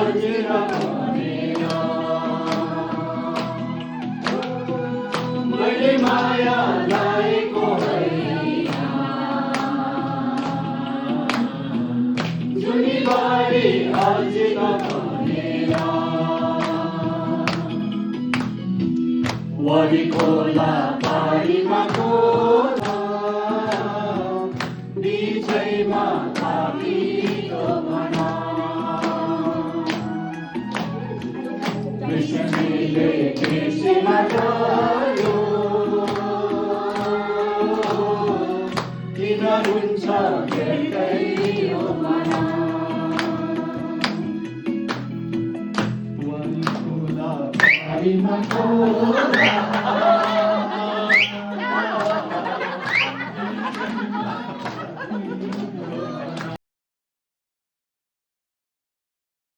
अर्जुन भनेर मैले माया लाएको हैन जुनी बारी अर्जुन भनेर वरी खोला पारीमा खोला बिचैमा थापिएको भना कृष्णले केसीमा गयो किन हुन्छ